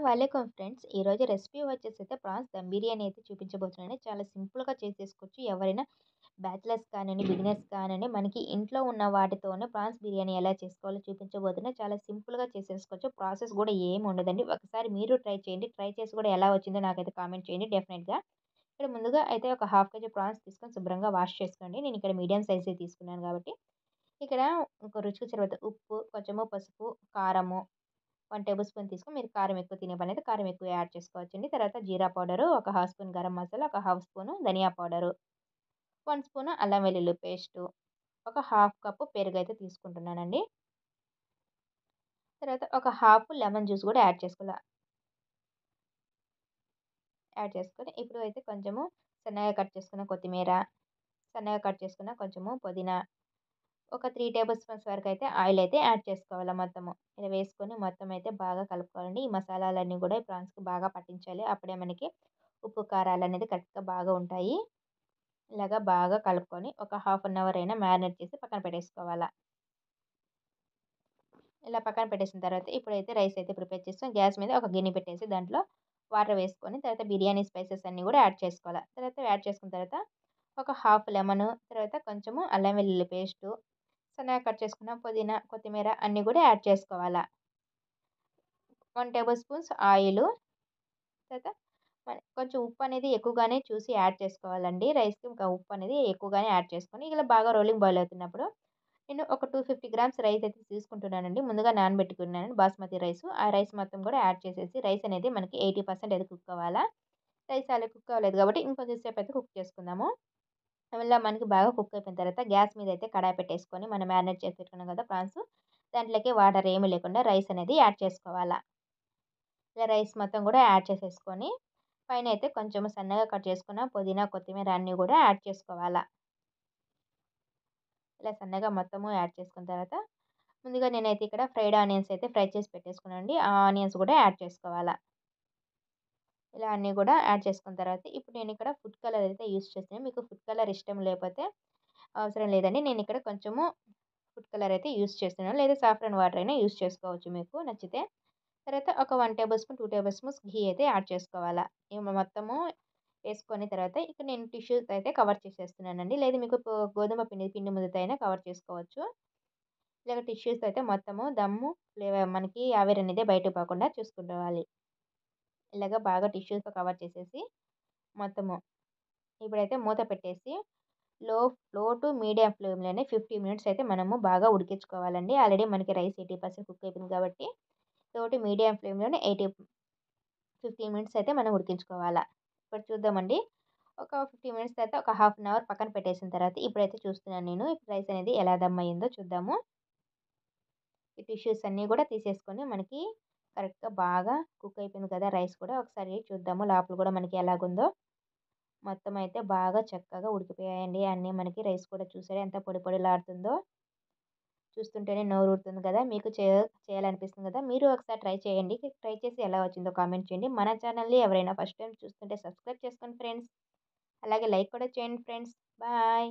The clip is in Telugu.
వాలేకుం ఫ్రెండ్స్. ఈరోజు రెసిపీ వచ్చేసైతే ప్రాన్స్ దమ్ బిర్యానీ అయితే చూపించబోతున్నాను. చాలా సింపుల్‌గా చేసేసుకోవచ్చు. ఎవరైనా బ్యాచిలర్స్ కానియండి, బిగినర్స్ కానియండి, మనకి ఇంట్లో ఉన్న వాటితోనే ప్రాన్స్ బిర్యానీ ఎలా చేసుకోవాలో చూపించబోతున్నా. చాలా సింపుల్‌గా చేసేసుకోవచ్చు. ప్రాసెస్ గూడా ఏమి ఉండదండి. ఒకసారి మీరు ట్రై చేయండి. ట్రై చేసి కూడా ఎలా వచ్చిందో నాకైతే కామెంట్ చేయండి డెఫినెట్‌గా. ఇక్కడ ముందుగా అయితే ఒక హాఫ్ కేజీ ప్రాన్స్ తీసుకొని శుభ్రంగా వాష్ చేసుకోండి. నేను ఇక్కడ మీడియం సైజే తీసుకున్నాను కాబట్టి. ఇక్కడ ఒక రుచికి సరిపడా ఉప్పు, కొంచెము పసుపు, కారము 1 టేబుల్ స్పూన్ తీసుకొని మీరు కారం ఎక్కువ తినే పనైతే కారం ఎక్కువ యాడ్ చేసుకోవచ్చండి. తర్వాత జీరా పౌడరు, ఒక హాఫ్ స్పూన్ గరం మసాలా, ఒక హాఫ్ స్పూను ధనియా పౌడరు, 1 స్పూను అల్లం వెల్లుల్లి పేస్టు, ఒక హాఫ్ కప్పు పెరుగైతే తీసుకుంటున్నానండి. తర్వాత ఒక హాఫ్ లెమన్ జ్యూస్ కూడా యాడ్ చేసుకొని ఇప్పుడు అయితే కొంచెము సన్నగా కట్ చేసుకున్న కొత్తిమీర, సన్నగా కట్ చేసుకున్న కొంచెము పుదీనా, ఒక 3 టేబుల్ స్పూన్స్ వరకైతే ఆయిల్ అయితే యాడ్ చేసుకోవాలా మొత్తము. ఇలా వేసుకొని మొత్తం అయితే బాగా కలుపుకోవాలండి. ఈ మసాలాలన్నీ కూడా ఈ ప్రాన్స్‌కి బాగా పట్టించాలి. అప్పుడే మనకి ఉప్పు, కారాలనేది కరెక్ట్‌గా బాగా ఉంటాయి. ఇలాగ బాగా కలుపుకొని ఒక హాఫ్ అన్ అవర్ అయినా మ్యారినేట్ చేసి పక్కన పెట్టేసుకోవాలా. ఇలా పక్కన పెట్టేసిన తర్వాత ఇప్పుడైతే రైస్ అయితే ప్రిపేర్ చేస్తాం. గ్యాస్ మీద ఒక గిన్నె పెట్టేసి దాంట్లో వాటర్ వేసుకొని తర్వాత బిర్యానీ స్పైసెస్ అన్నీ కూడా యాడ్ చేసుకోవాలా. తర్వాత యాడ్ చేసుకున్న తర్వాత ఒక హాఫ్ లెమను, తర్వాత కొంచెము అల్లం వెల్లుల్లి పేస్టు, సన్నగా కట్ చేసుకున్న పుదీనా, కొత్తిమీర అన్నీ కూడా యాడ్ చేసుకోవాలా. 1 టేబుల్ స్పూన్స్ ఆయిలు, తర్వాత కొంచెం ఉప్పనేది ఎక్కువగానే చూసి యాడ్ చేసుకోవాలండి. రైస్‌కి ఇంకా ఉప్పనేది ఎక్కువగానే యాడ్ చేసుకొని ఇలా బాగా రోలింగ్ బాయిల్ అవుతున్నప్పుడు నేను ఒక 250 గ్రామ్స్ రైస్ అయితే తీసుకుంటున్నానండి. ముందుగా నానబెట్టుకున్నాను బాస్మతి రైసు. ఆ రైస్ మొత్తం కూడా యాడ్ చేసేసి రైస్ అనేది మనకి 80% అయితే కుక్ అవ్వాలా. రైస్ అలా కుక్ అవ్వలేదు కాబట్టి ఇంకొంచెం సేపయితే కుక్ చేసుకుందాము. ఇలా మనకి బాగా కుక్ అయిపోయిన తర్వాత గ్యాస్ మీద అయితే కడాయి పెట్టేసుకొని మనం మ్యారినేట్ చేసి పెట్టుకున్నాం కదా ప్రాన్స్, దాంట్లోకి వాటర్ ఏమి లేకుండా రైస్ అనేది యాడ్ చేసుకోవాలా. ఇలా రైస్ మొత్తం కూడా యాడ్ చేసేసుకొని పైనయితే కొంచెం సన్నగా కట్ చేసుకున్న పుదీనా, కొత్తిమీర అన్నీ కూడా యాడ్ చేసుకోవాలా. ఇలా సన్నగా మొత్తము యాడ్ చేసుకున్న తర్వాత ముందుగా నేనైతే ఇక్కడ ఫ్రైడ్ ఆనియన్స్ అయితే ఫ్రై చేసి పెట్టేసుకున్నానండి. ఆ ఆనియన్స్ కూడా యాడ్ చేసుకోవాలా. ఇలా అన్నీ కూడా యాడ్ చేసుకున్న తర్వాత ఇప్పుడు నేనిక్కడ ఫుడ్ కలర్ అయితే యూజ్ చేస్తున్నాను. మీకు ఫుడ్ కలర్ ఇష్టం లేకపోతే అవసరం లేదండి. నేనిక్కడ కొంచెము ఫుడ్ కలర్ అయితే యూజ్ చేస్తున్నాను. లేదా సాఫ్రాన్ వాటర్ అయినా యూజ్ చేసుకోవచ్చు మీకు నచ్చితే. తర్వాత ఒక 1 టేబుల్ స్పూన్, 2 టేబుల్ స్పూన్స్ ఘీ అయితే యాడ్ చేసుకోవాలా. ఇవి మొత్తము వేసుకొని తర్వాత ఇక్కడ నేను టిష్యూతో అయితే కవర్ చేసేస్తున్నానండి. లేదు మీకు గోధుమ పిండి ముద్దతో అయినా కవర్ చేసుకోవచ్చు. ఇలాగ టిష్యూస్‌తో అయితే మొత్తము దమ్ము మనకి ఆవిరనేదే బయటకి పోకుండా చూసుకోవాలి. ఇలాగ బాగా టిష్యూస్‌తో కవర్ చేసేసి మొత్తము ఇప్పుడైతే మూత పెట్టేసి లో లో టు మీడియం ఫ్లేమ్‌లోనే 50 మినిట్స్ అయితే మనము బాగా ఉడికించుకోవాలండి. ఆల్రెడీ మనకి రైస్ 80% కుక్ అయిపోయింది కాబట్టి లో టు మీడియం ఫ్లేమ్‌లోనే 15 మినిట్స్ అయితే మనం ఉడికించుకోవాలా. ఇప్పుడు చూద్దామండి. ఒక 15 మినిట్స్ తర్వాత ఒక హాఫ్ అన్ అవర్ పక్కన పెట్టేసిన తర్వాత ఇప్పుడైతే చూస్తున్నాను నేను. ఇప్పుడు రైస్ అనేది ఎలా దమ్ అయిందో చూద్దాము. ఈ టిష్యూస్ అన్నీ కూడా తీసేసుకొని మనకి కరెక్ట్‌గా బాగా కుక్ అయిపోయింది కదా! రైస్ కూడా ఒకసారి చూద్దాము లోపల కూడా మనకి ఎలాగుందో. మొత్తం అయితే బాగా చక్కగా ఉడికిపోయాయండి. అన్నీ మనకి రైస్ కూడా చూసారా ఎంత పొడి పొడిలాడుతుందో. చూస్తుంటేనే నోరూరుతుంది కదా! మీకు చేయాలనిపిస్తుంది కదా! మీరు ఒకసారి ట్రై చేయండి. ట్రై చేసి ఎలా వచ్చిందో కామెంట్ చేయండి. మన ఛానల్‌ని ఎవరైనా ఫస్ట్ టైమ్ చూస్తుంటే సబ్స్క్రైబ్ చేసుకోండి ఫ్రెండ్స్. అలాగే లైక్ కూడా చేయండి ఫ్రెండ్స్. బాయ్.